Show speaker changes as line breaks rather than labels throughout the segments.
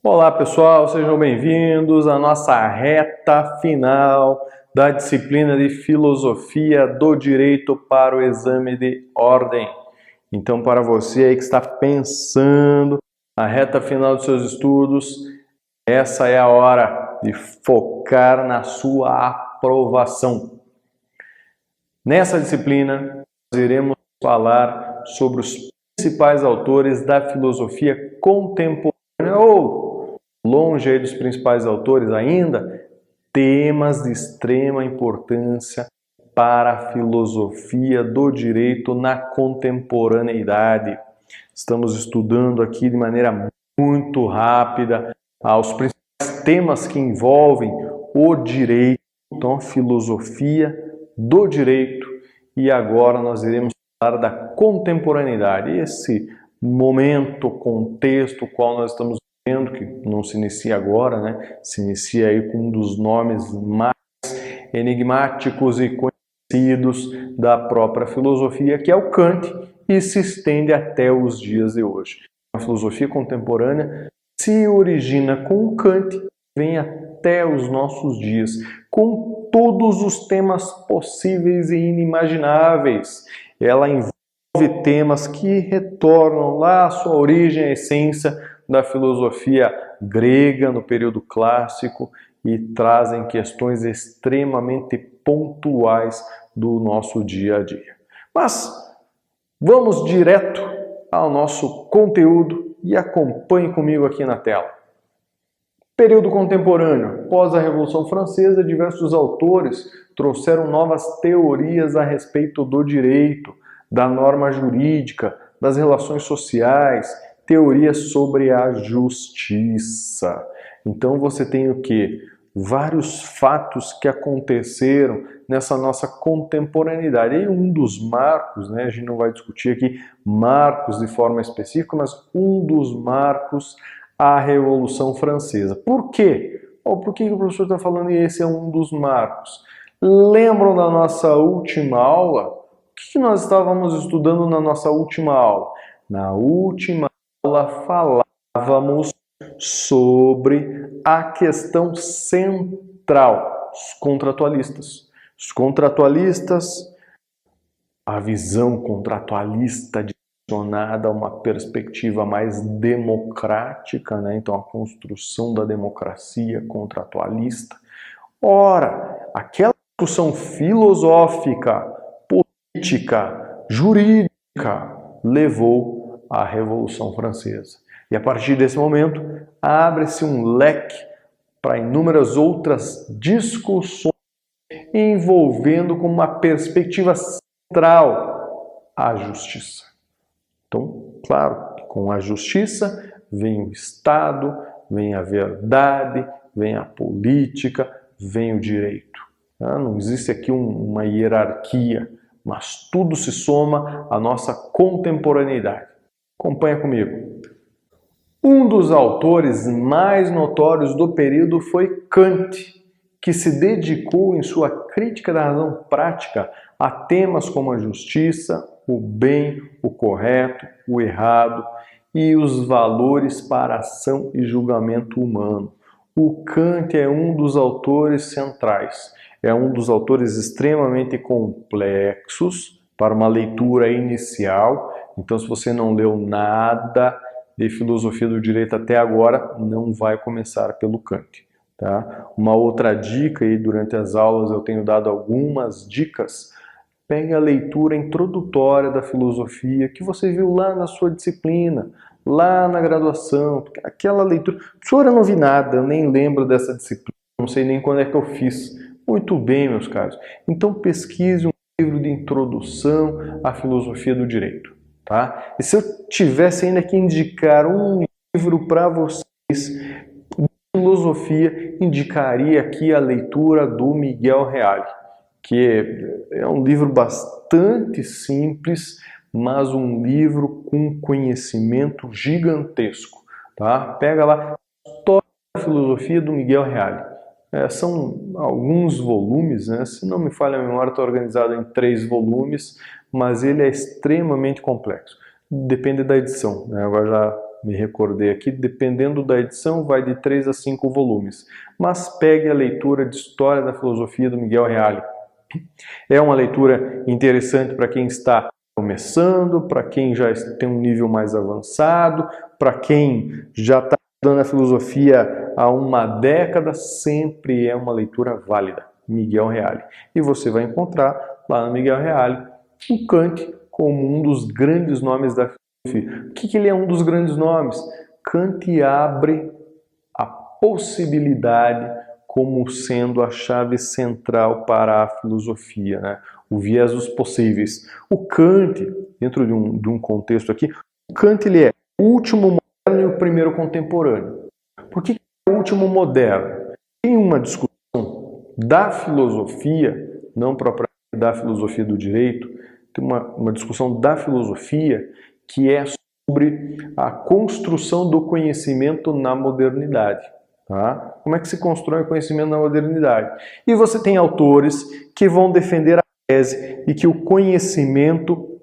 Olá pessoal, sejam bem-vindos à nossa reta final da disciplina de Filosofia do Direito para o exame de ordem. Então, para você aí que está pensando na reta final dos seus estudos, essa é a hora de focar na sua aprovação. Nessa disciplina, nós iremos falar sobre os principais autores da filosofia contemporânea ou, longe aí dos principais autores ainda, temas de extrema importância para a filosofia do direito na contemporaneidade. Estamos estudando aqui de maneira muito rápida os principais temas que envolvem o direito, então a filosofia do direito, e agora nós iremos falar da contemporaneidade, esse momento, contexto qual nós estamos vendo, que não se inicia agora, né? Se inicia aí com um dos nomes mais enigmáticos e conhecidos da própria filosofia, que é o Kant, e se estende até os dias de hoje. A filosofia contemporânea se origina com o Kant, vem até os nossos dias, com todos os temas possíveis e inimagináveis. Ela envolve temas que retornam lá à sua origem, à essência da filosofia grega no período clássico e trazem questões extremamente pontuais do nosso dia a dia. Mas vamos direto ao nosso conteúdo e acompanhe comigo aqui na tela. Período contemporâneo. Após a Revolução Francesa, diversos autores trouxeram novas teorias a respeito do direito, da norma jurídica, das relações sociais, teorias sobre a justiça. Então você tem o quê? Vários fatos que aconteceram nessa nossa contemporaneidade. E um dos marcos, né, a gente não vai discutir aqui marcos de forma específica, mas um dos marcos, a Revolução Francesa. Por quê? Por que o professor está falando e esse é um dos marcos? Lembram da nossa última aula? O que nós estávamos estudando na nossa última aula? Na última aula falávamos sobre a questão central, os contratualistas. Os contratualistas, a visão contratualista direcionada a uma perspectiva mais democrática, né? Então a construção da democracia contratualista. Ora, aquela discussão filosófica, política, jurídica levou à Revolução Francesa. E a partir desse momento, abre-se um leque para inúmeras outras discussões envolvendo com uma perspectiva central a justiça. Então, claro, com a justiça vem o Estado, vem a verdade, vem a política, vem o direito. Não existe aqui uma hierarquia, mas tudo se soma à nossa contemporaneidade. Acompanha comigo. Um dos autores mais notórios do período foi Kant, que se dedicou em sua crítica da razão prática a temas como a justiça, o bem, o correto, o errado e os valores para ação e julgamento humano. O Kant é um dos autores centrais, é um dos autores extremamente complexos para uma leitura inicial. Então, se você não leu nada de filosofia do direito até agora, não vai começar pelo Kant. Tá? Uma outra dica, e durante as aulas eu tenho dado algumas dicas, pegue a leitura introdutória da filosofia que você viu lá na sua disciplina, lá na graduação, aquela leitura. Professor, eu não vi nada, eu nem lembro dessa disciplina, não sei nem quando é que eu fiz. Muito bem, meus caros. Então pesquise um livro de introdução à filosofia do direito. Tá? E se eu tivesse ainda que indicar um livro para vocês de filosofia, indicaria aqui a leitura do Miguel Reale, que é um livro bastante simples, mas um livro com conhecimento gigantesco. Tá? Pega lá, História da Filosofia do Miguel Reale. São alguns volumes, né? Se não me falha a memória, está organizado em 3 volumes, mas ele é extremamente complexo. Depende da edição, né? Agora me recordei aqui, dependendo da edição, vai de 3 a 5 volumes. Mas pegue a leitura de História da Filosofia do Miguel Reale. É uma leitura interessante para quem está começando, para quem já tem um nível mais avançado, para quem já está estudando a filosofia há uma década, sempre é uma leitura válida. Miguel Reale. E você vai encontrar lá no Miguel Reale o Kant como um dos grandes nomes da filosofia. Por que ele é um dos grandes nomes? Kant abre a possibilidade como sendo a chave central para a filosofia, né? O viés dos possíveis. O Kant, dentro de um contexto aqui, o Kant ele é o último moderno e o primeiro contemporâneo. Por que é o último moderno? Tem uma discussão da filosofia, não propriamente da filosofia do direito, tem uma discussão da filosofia que é sobre a construção do conhecimento na modernidade. Tá? Como é que se constrói o conhecimento na modernidade? E você tem autores que vão defender a tese de que o conhecimento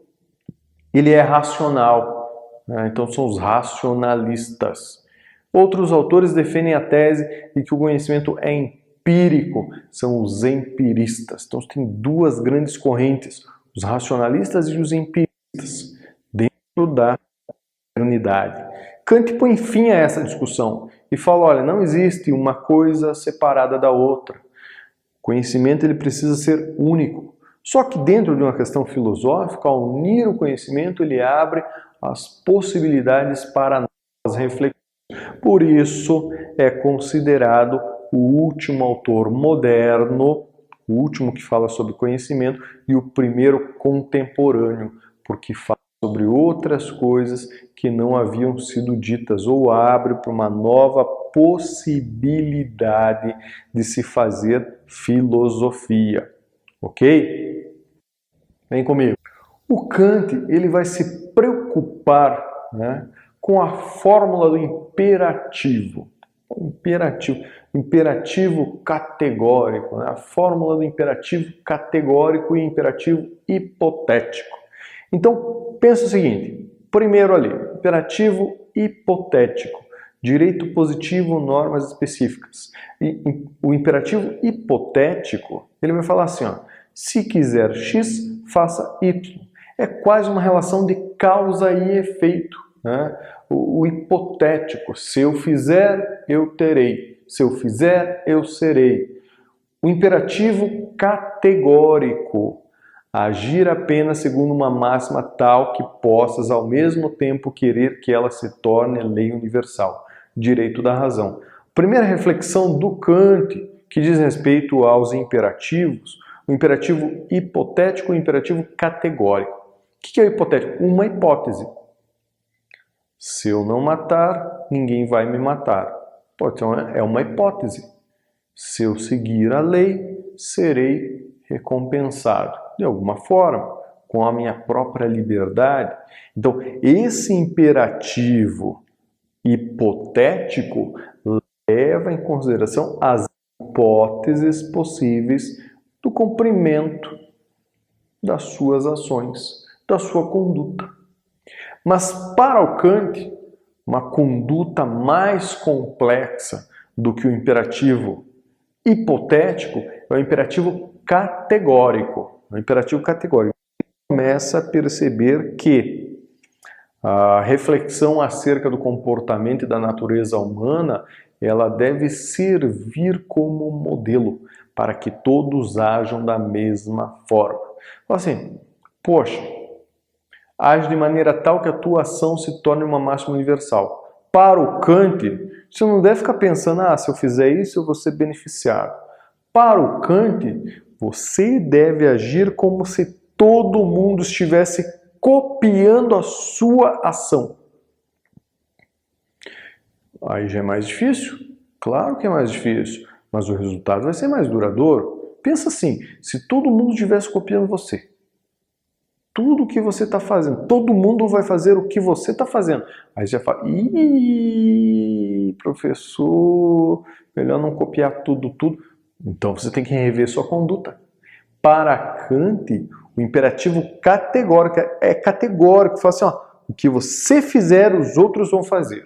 ele é racional. Né? Então são os racionalistas. Outros autores defendem a tese de que o conhecimento é empírico, são os empiristas. Então tem duas grandes correntes, os racionalistas e os empiristas, dentro da modernidade. Kant põe fim a essa discussão e fala, olha, não existe uma coisa separada da outra. O conhecimento ele precisa ser único. Só que dentro de uma questão filosófica, ao unir o conhecimento, ele abre as possibilidades para novas reflexões. Por isso é considerado o último autor moderno, o último que fala sobre conhecimento e o primeiro contemporâneo, porque fala sobre outras coisas que não haviam sido ditas ou abre para uma nova possibilidade de se fazer filosofia. Ok? Vem comigo. O Kant ele vai se preocupar, né, com a fórmula do imperativo. Imperativo categórico, né? A fórmula do imperativo categórico e imperativo hipotético. Então, pensa o seguinte, primeiro ali, imperativo hipotético, direito positivo, normas específicas. E o imperativo hipotético, ele vai falar assim, ó, se quiser X, faça Y. É quase uma relação de causa e efeito. Né? O hipotético, se eu fizer, eu terei. Se eu fizer, eu serei. O imperativo categórico, agir apenas segundo uma máxima tal que possas ao mesmo tempo querer que ela se torne lei universal. Direito da razão. Primeira reflexão do Kant, que diz respeito aos imperativos, o imperativo hipotético e o imperativo categórico. O que é o hipotético? Uma hipótese. Se eu não matar, ninguém vai me matar. Então é uma hipótese. Se eu seguir a lei, serei recompensado. De alguma forma, com a minha própria liberdade. Então, esse imperativo hipotético leva em consideração as hipóteses possíveis do cumprimento das suas ações, da sua conduta. Mas para o Kant, uma conduta mais complexa do que o imperativo hipotético é o imperativo categórico. O imperativo categórico começa a perceber que a reflexão acerca do comportamento e da natureza humana, ela deve servir como modelo para que todos ajam da mesma forma. Então, assim, poxa, age de maneira tal que a tua ação se torne uma máxima universal. Para o Kant, você não deve ficar pensando, se eu fizer isso eu vou ser beneficiado. Para o Kant, você deve agir como se todo mundo estivesse copiando a sua ação. Aí já é mais difícil? Claro que é mais difícil, mas o resultado vai ser mais duradouro. Pensa assim, se todo mundo estivesse copiando você, tudo o que você está fazendo, todo mundo vai fazer o que você está fazendo. Aí você já fala, professor, melhor não copiar tudo. Então você tem que rever sua conduta. Para Kant, o imperativo categórico é categórico. Fala assim, o que você fizer, os outros vão fazer.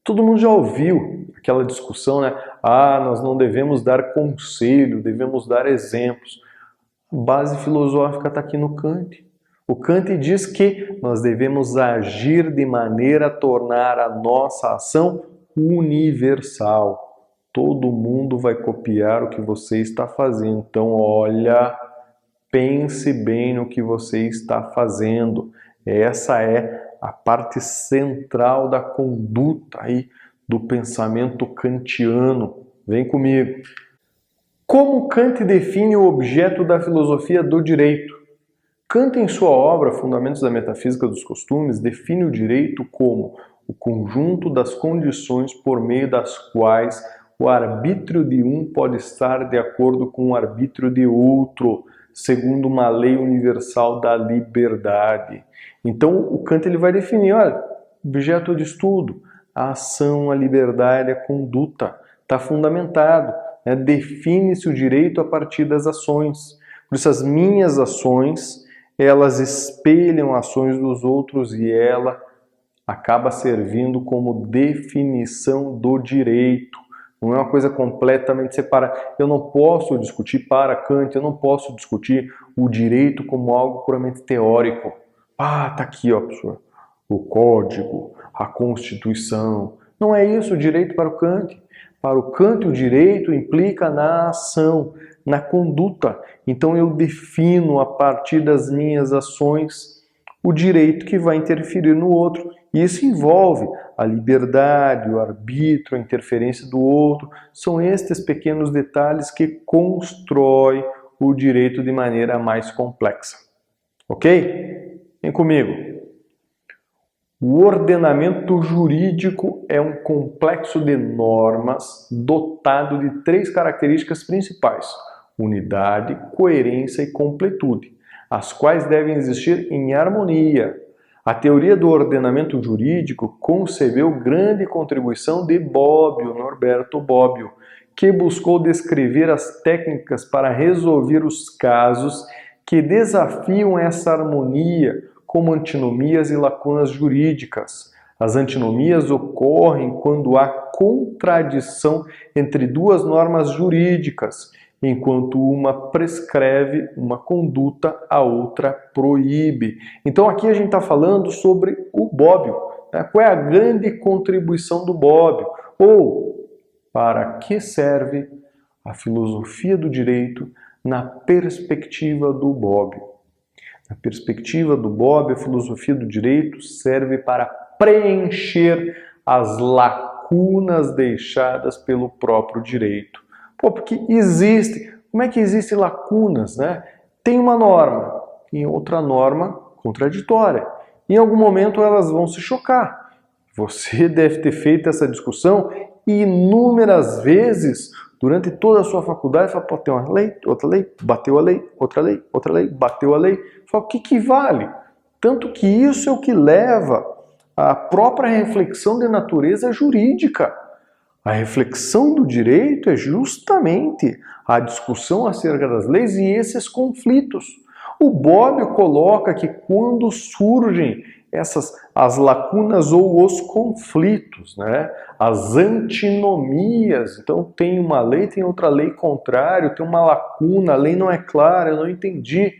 Todo mundo já ouviu aquela discussão, né? Ah, nós não devemos dar conselho, devemos dar exemplos. A base filosófica está aqui no Kant. O Kant diz que nós devemos agir de maneira a tornar a nossa ação universal. Todo mundo vai copiar o que você está fazendo. Então, olha, pense bem no que você está fazendo. Essa é a parte central da conduta aí do pensamento kantiano. Vem comigo. Como Kant define o objeto da filosofia do direito? Kant, em sua obra Fundamentos da Metafísica dos Costumes, define o direito como o conjunto das condições por meio das quais o arbítrio de um pode estar de acordo com o arbítrio de outro, segundo uma lei universal da liberdade. Então, o Kant ele vai definir, olha, objeto de estudo, a ação, a liberdade, a conduta, está fundamentado, né? Define-se o direito a partir das ações. Por isso, as minhas ações, elas espelham ações dos outros e ela acaba servindo como definição do direito. Não é uma coisa completamente separada. Eu não posso discutir para Kant, eu não posso discutir o direito como algo puramente teórico. Ah, tá aqui, ó, professor, o código, a Constituição. Não é isso o direito para o Kant. Para o Kant, o direito implica na ação, na conduta. Então eu defino a partir das minhas ações o direito que vai interferir no outro. E isso envolve a liberdade, o arbítrio, a interferência do outro. São estes pequenos detalhes que constroem o direito de maneira mais complexa. Ok? Vem comigo. O ordenamento jurídico é um complexo de normas dotado de 3 características principais: unidade, coerência e completude, as quais devem existir em harmonia. A teoria do ordenamento jurídico concebeu grande contribuição de Bobbio, Norberto Bobbio, que buscou descrever as técnicas para resolver os casos que desafiam essa harmonia, como antinomias e lacunas jurídicas. As antinomias ocorrem quando há contradição entre 2 normas jurídicas, enquanto uma prescreve uma conduta, a outra proíbe. Então aqui a gente está falando sobre o Bobbio, né? Qual é a grande contribuição do Bobbio? Ou para que serve a filosofia do direito na perspectiva do Bobbio? Na perspectiva do Bobbio, a filosofia do direito serve para preencher as lacunas deixadas pelo próprio direito. Porque existe, como é que existem lacunas, né? Tem uma norma e outra norma contraditória. Em algum momento elas vão se chocar. Você deve ter feito essa discussão inúmeras vezes durante toda a sua faculdade. Fala, pô, tem uma lei, outra lei, bateu a lei, outra lei, bateu a lei. Fala, o que vale? Tanto que isso é o que leva à própria reflexão de natureza jurídica. A reflexão do direito é justamente a discussão acerca das leis e esses conflitos. O Bobbio coloca que quando surgem as lacunas ou os conflitos, né? As antinomias, então tem uma lei, tem outra lei contrária, tem uma lacuna, a lei não é clara, eu não entendi.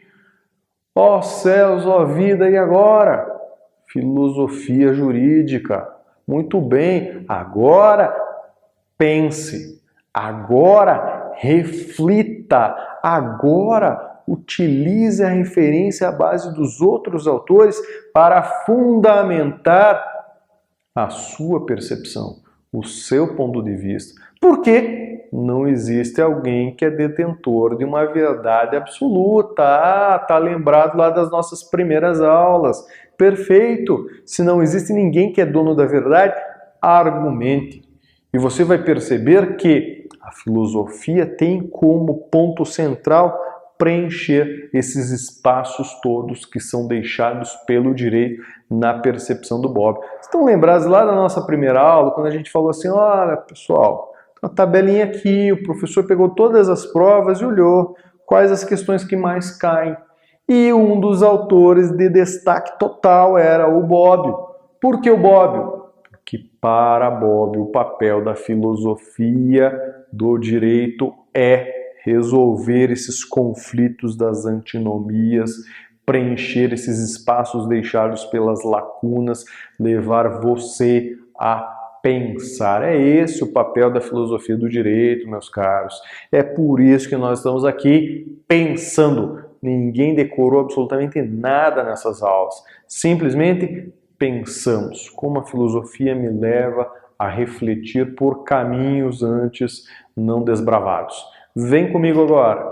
Ó céus, ó vida, e agora? Filosofia jurídica. Muito bem, agora pense, agora reflita, agora utilize a referência à base dos outros autores para fundamentar a sua percepção, o seu ponto de vista. Porque não existe alguém que é detentor de uma verdade absoluta. Tá lembrado lá das nossas primeiras aulas. Perfeito! Se não existe ninguém que é dono da verdade, argumente. E você vai perceber que a filosofia tem como ponto central preencher esses espaços todos que são deixados pelo direito na percepção do Bobbio. Estão lembrados lá da nossa primeira aula, quando a gente falou assim, olha pessoal, uma tabelinha aqui, o professor pegou todas as provas e olhou quais as questões que mais caem. E um dos autores de destaque total era o Bobbio. Por que o Bobbio? Porque para Bobbio o papel da filosofia do direito é resolver esses conflitos das antinomias, preencher esses espaços deixados pelas lacunas, levar você a pensar. É esse o papel da filosofia do direito, meus caros. É por isso que nós estamos aqui pensando. Ninguém decorou absolutamente nada nessas aulas. Simplesmente pensamos. Como a filosofia me leva a refletir por caminhos antes não desbravados. Vem comigo agora.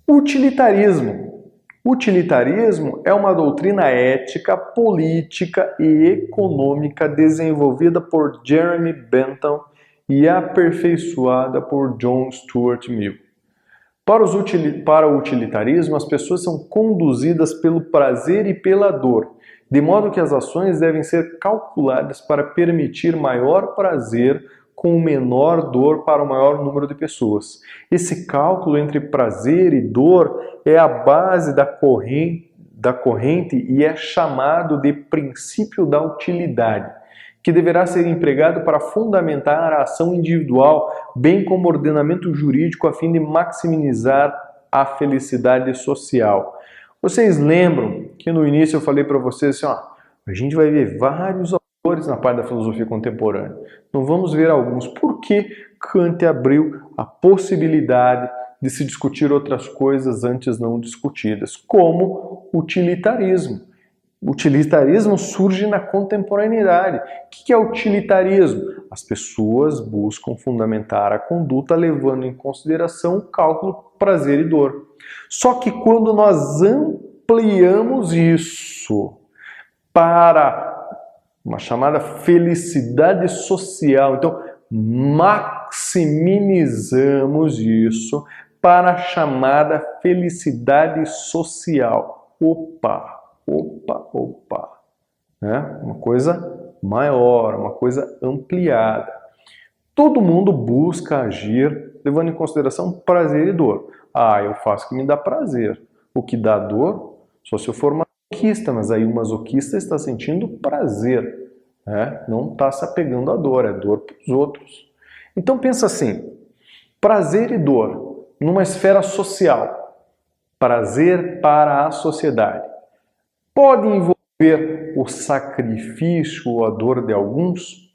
Utilitarismo. Utilitarismo é uma doutrina ética, política e econômica desenvolvida por Jeremy Bentham e aperfeiçoada por John Stuart Mill. Para o utilitarismo, as pessoas são conduzidas pelo prazer e pela dor, de modo que as ações devem ser calculadas para permitir maior prazer com menor dor para o maior número de pessoas. Esse cálculo entre prazer e dor é a base da corrente e é chamado de princípio da utilidade, que deverá ser empregado para fundamentar a ação individual, bem como ordenamento jurídico a fim de maximizar a felicidade social. Vocês lembram que no início eu falei para vocês assim, a gente vai ver vários autores na parte da filosofia contemporânea. Não vamos ver alguns. Por que Kant abriu a possibilidade de se discutir outras coisas antes não discutidas, como utilitarismo? O utilitarismo surge na contemporaneidade. O que é utilitarismo? As pessoas buscam fundamentar a conduta levando em consideração o cálculo prazer e dor. Só que quando nós ampliamos isso para uma chamada felicidade social, então maximizamos isso para a chamada felicidade social. Opa! Uma coisa maior, uma coisa ampliada. Todo mundo busca agir levando em consideração prazer e dor. Eu faço o que me dá prazer. O que dá dor, só se eu for masoquista, mas aí o masoquista está sentindo prazer. Não está se apegando à dor, é dor para os outros. Então pensa assim, prazer e dor numa esfera social, prazer para a sociedade. Pode envolver o sacrifício ou a dor de alguns?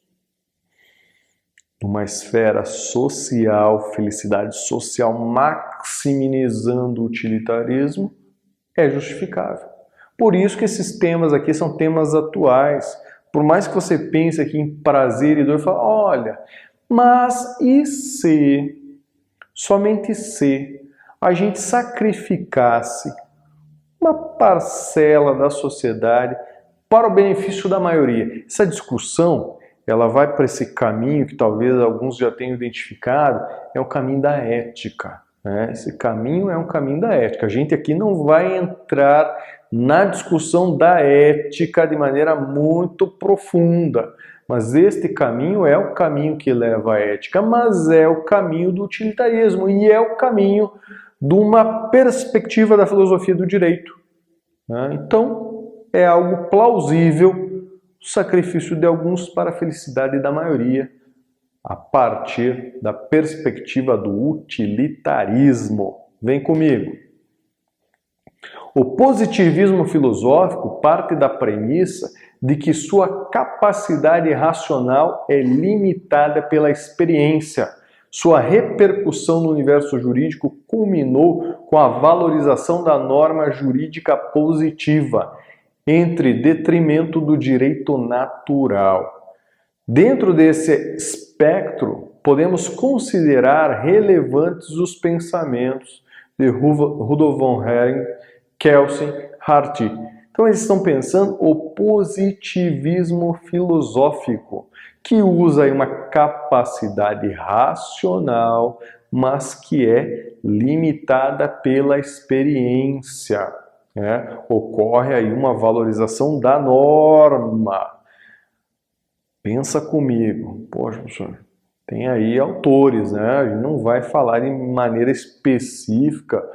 Numa esfera social, felicidade social, maximizando o utilitarismo, é justificável. Por isso que esses temas aqui são temas atuais. Por mais que você pense aqui em prazer e dor, fala, olha, mas e se, somente se, a gente sacrificasse uma parcela da sociedade para o benefício da maioria? Essa discussão, ela vai para esse caminho que talvez alguns já tenham identificado, é o caminho da ética. Esse caminho é um caminho da ética. A gente aqui não vai entrar na discussão da ética de maneira muito profunda, mas este caminho é o caminho que leva à ética, mas é o caminho do utilitarismo e é o caminho de uma perspectiva da filosofia do direito. Então, é algo plausível o sacrifício de alguns para a felicidade da maioria, a partir da perspectiva do utilitarismo. Vem comigo. O positivismo filosófico parte da premissa de que sua capacidade racional é limitada pela experiência. Sua repercussão no universo jurídico culminou com a valorização da norma jurídica positiva, entre detrimento do direito natural. Dentro desse espectro, podemos considerar relevantes os pensamentos de Rudolf von Hering, Kelsen, Hardy. Então eles estão pensando o positivismo filosófico, que usa aí uma capacidade racional, mas que é limitada pela experiência. Ocorre aí uma valorização da norma. Pensa comigo. Poxa, professor, tem aí autores, A gente não vai falar de maneira específica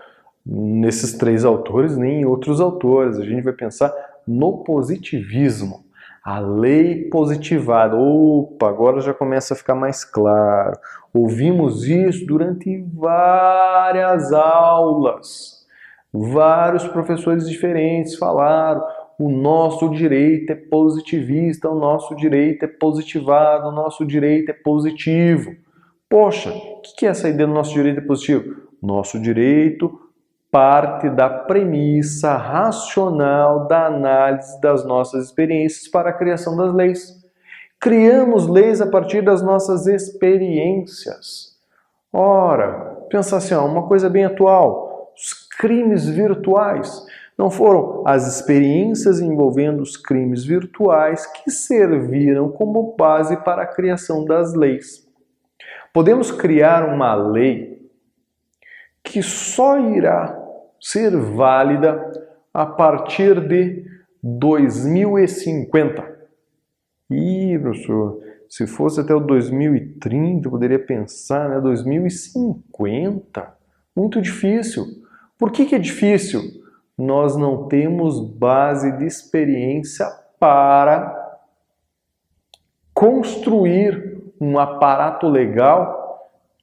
nesses três autores, nem em outros autores. A gente vai pensar no positivismo. A lei positivada. Opa, agora já começa a ficar mais claro. Ouvimos isso durante várias aulas. Vários professores diferentes falaram: o nosso direito é positivista, o nosso direito é positivado, o nosso direito é positivo. Poxa, o que é essa ideia do nosso direito é positivo? Nosso direito parte da premissa racional da análise das nossas experiências para a criação das leis. Criamos leis a partir das nossas experiências. Ora, pensa assim, uma coisa bem atual, os crimes virtuais. Não foram as experiências envolvendo os crimes virtuais que serviram como base para a criação das leis. Podemos criar uma lei que só irá ser válida a partir de 2050. Ih, professor, se fosse até o 2030, eu poderia pensar, né? 2050? Muito difícil. Por que é difícil? Nós não temos base de experiência para construir um aparato legal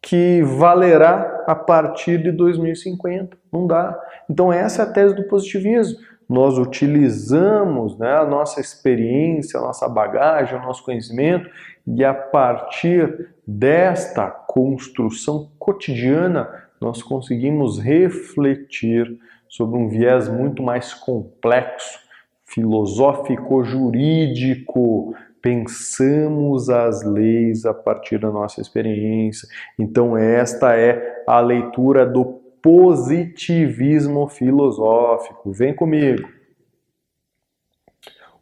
que valerá a partir de 2050. Não dá. Então essa é a tese do positivismo. Nós utilizamos, né, a nossa experiência, a nossa bagagem, o nosso conhecimento, e a partir desta construção cotidiana nós conseguimos refletir sobre um viés muito mais complexo, filosófico-jurídico. Pensamos as leis a partir da nossa experiência. Então esta é a leitura do positivismo filosófico. Vem comigo.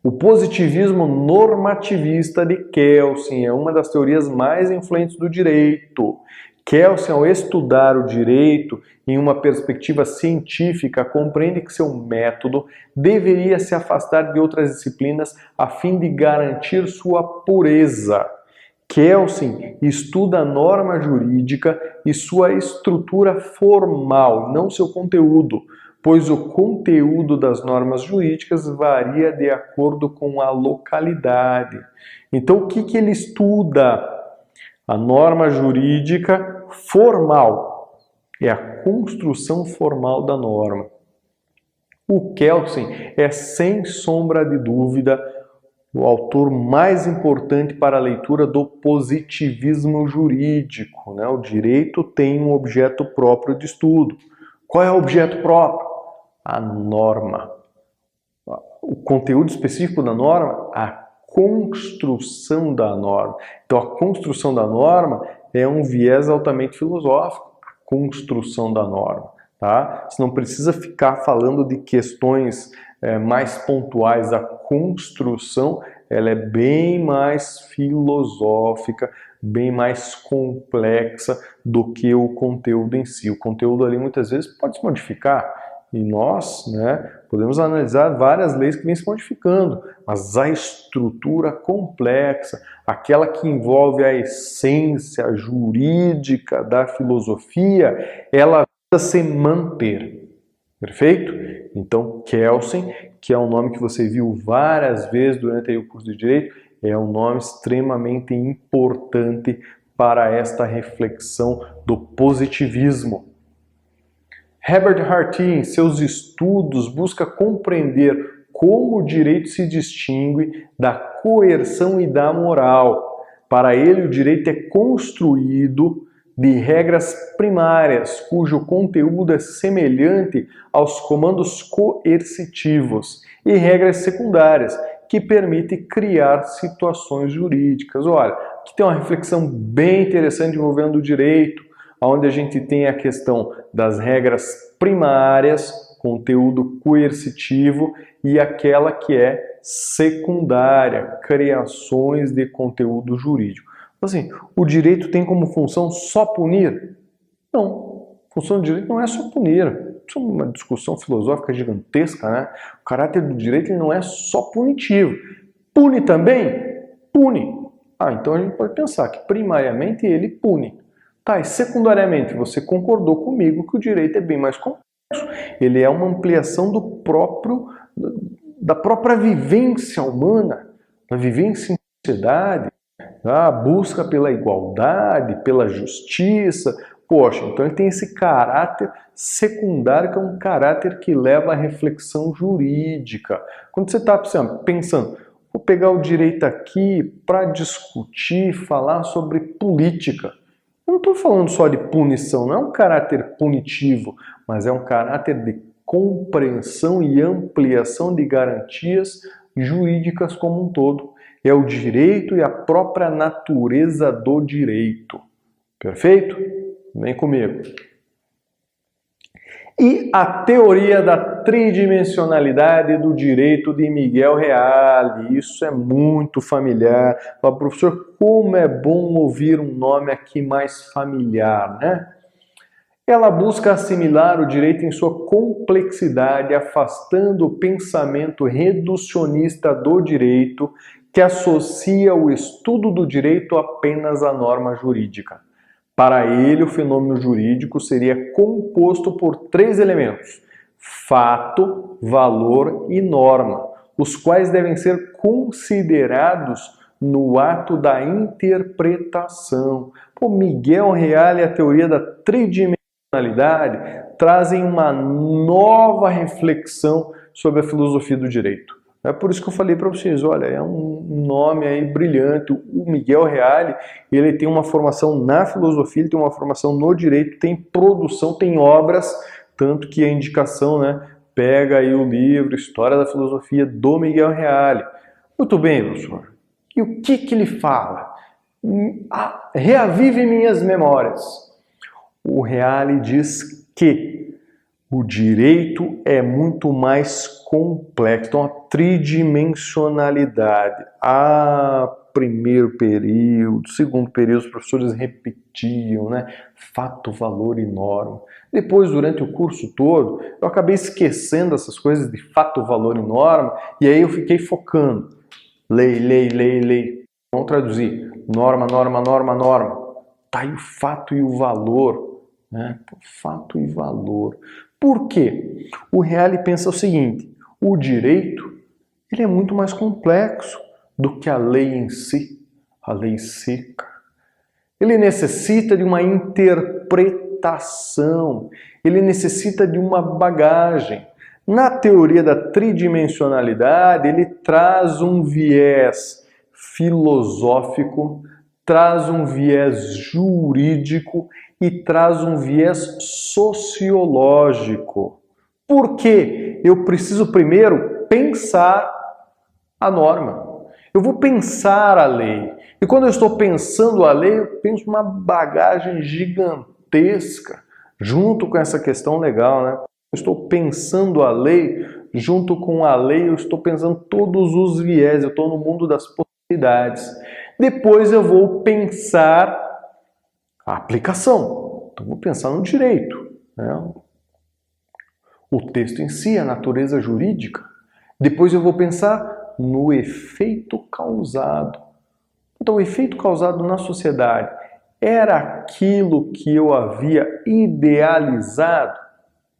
O positivismo normativista de Kelsen é uma das teorias mais influentes do direito. Kelsen, ao estudar o direito em uma perspectiva científica, compreende que seu método deveria se afastar de outras disciplinas a fim de garantir sua pureza. Kelsen estuda a norma jurídica e sua estrutura formal, não seu conteúdo, pois o conteúdo das normas jurídicas varia de acordo com a localidade. Então, o que ele estuda? A norma jurídica formal é a construção formal da norma. O Kelsen é, sem sombra de dúvida, o autor mais importante para a leitura do positivismo jurídico, né? O direito tem um objeto próprio de estudo. Qual é o objeto próprio? A norma. O conteúdo específico da norma, a construção da norma. Então, a construção da norma é um viés altamente filosófico, a construção da norma. Tá? Você não precisa ficar falando de questões mais pontuais. A construção ela é bem mais filosófica, bem mais complexa do que o conteúdo em si. O conteúdo ali muitas vezes pode se modificar e nós, né, podemos analisar várias leis que vêm se modificando, mas a estrutura complexa, aquela que envolve a essência jurídica da filosofia, ela precisa se manter. Perfeito? Então, Kelsen, que é um nome que você viu várias vezes durante o curso de Direito, é um nome extremamente importante para esta reflexão do positivismo. Herbert Harty, em seus estudos, busca compreender como o direito se distingue da coerção e da moral. Para ele, o direito é construído de regras primárias, cujo conteúdo é semelhante aos comandos coercitivos, e regras secundárias, que permitem criar situações jurídicas. Olha, aqui tem uma reflexão bem interessante envolvendo o direito, onde a gente tem a questão das regras primárias, conteúdo coercitivo, e aquela que é secundária, criações de conteúdo jurídico. Assim, o direito tem como função só punir? Não, a função do direito não é só punir. Isso é uma discussão filosófica gigantesca, né? O caráter do direito ele não é só punitivo. Pune também? Pune. Então a gente pode pensar que primariamente ele pune. Tá, e secundariamente você concordou comigo que o direito é bem mais complexo. ele é uma ampliação da própria vivência humana, da vivência em sociedade, a busca pela igualdade, pela justiça. Poxa, então ele tem esse caráter secundário, que é um caráter que leva à reflexão jurídica. Quando você está pensando, vou pegar o direito aqui para discutir, falar sobre política. Eu não estou falando só de punição, não é um caráter punitivo, mas é um caráter de compreensão e ampliação de garantias jurídicas como um todo. É o direito e a própria natureza do direito. Perfeito? Vem comigo. E a teoria da tridimensionalidade do direito de Miguel Reale. Isso é muito familiar. Fala, professor, como é bom ouvir um nome aqui mais familiar, né? Ela busca assimilar o direito em sua complexidade, afastando o pensamento reducionista do direito, que associa o estudo do direito apenas à norma jurídica. Para ele, o fenômeno jurídico seria composto por 3 elementos: fato, valor e norma, os quais devem ser considerados no ato da interpretação. Pô, Miguel Reale e a teoria da tridimensionalidade trazem uma nova reflexão sobre a filosofia do direito. É por isso que eu falei para vocês, olha, é um nome aí brilhante. O Miguel Reale, ele tem uma formação na filosofia, ele tem uma formação no direito, tem produção, tem obras, tanto que a indicação, né, pega aí o livro História da Filosofia do Miguel Reale. Muito bem, professor. E o que ele fala? Reavive minhas memórias. O Reale diz que o direito é muito mais complexo. Então, a tridimensionalidade. Primeiro período, segundo período, os professores repetiam, né? Fato, valor e norma. Depois, durante o curso todo, eu acabei esquecendo essas coisas de fato, valor e norma, e aí eu fiquei focando. Lei, lei, lei, lei. Vamos traduzir. Norma, norma, norma, norma. Tá aí o fato e o valor, né? Fato e valor. Por quê? O Reale pensa o seguinte: o direito ele é muito mais complexo do que a lei em si, a lei seca. Ele necessita de uma interpretação, ele necessita de uma bagagem. Na teoria da tridimensionalidade, ele traz um viés filosófico, traz um viés jurídico e traz um viés sociológico. Por quê? Eu preciso primeiro pensar a norma. Eu vou pensar a lei. E quando eu estou pensando a lei, eu penso uma bagagem gigantesca junto com essa questão legal, né? Eu estou pensando a lei, junto com a lei eu estou pensando todos os viés, eu estou no mundo das possibilidades. Depois eu vou pensar a aplicação. Então, vou pensar no direito, né? O texto em si, a natureza jurídica. Depois eu vou pensar no efeito causado. Então, o efeito causado na sociedade era aquilo que eu havia idealizado?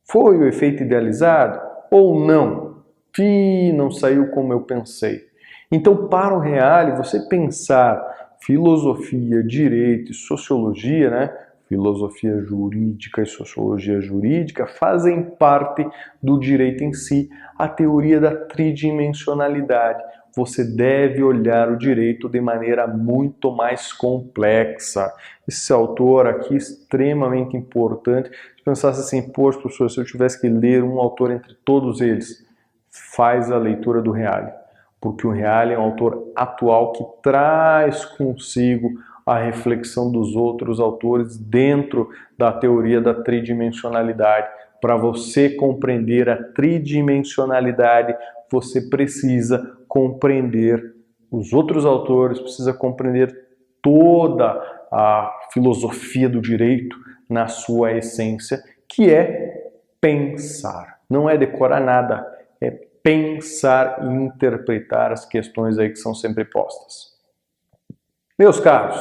Foi o efeito idealizado ou não? Não saiu como eu pensei. Então, para o Reale, você pensar filosofia, direito e sociologia, né? Filosofia jurídica e sociologia jurídica fazem parte do direito em si, a teoria da tridimensionalidade. Você deve olhar o direito de maneira muito mais complexa. Esse autor aqui é extremamente importante. Se pensasse assim, poxa, professor, se eu tivesse que ler um autor entre todos eles, faz a leitura do Reale. Porque o Reale é um autor atual que traz consigo a reflexão dos outros autores dentro da teoria da tridimensionalidade. Para você compreender a tridimensionalidade, você precisa compreender os outros autores, precisa compreender toda a filosofia do direito na sua essência, que é pensar. Não é decorar nada, é pensar e interpretar as questões aí que são sempre postas. Meus caros,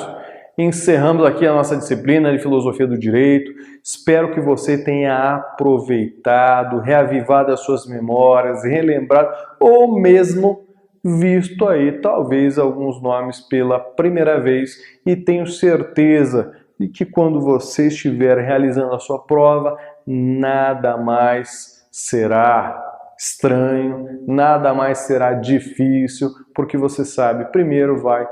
encerramos aqui a nossa disciplina de Filosofia do Direito. Espero que você tenha aproveitado, reavivado as suas memórias, relembrado ou mesmo visto aí talvez alguns nomes pela primeira vez, e tenho certeza de que quando você estiver realizando a sua prova, nada mais será estranho, nada mais será difícil, porque você sabe, primeiro vai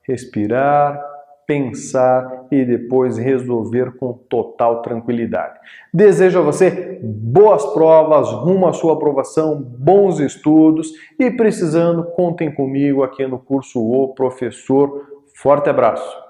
respirar, pensar e depois resolver com total tranquilidade. Desejo a você boas provas, rumo à sua aprovação, bons estudos e precisando, contem comigo aqui no curso O Professor. Forte abraço!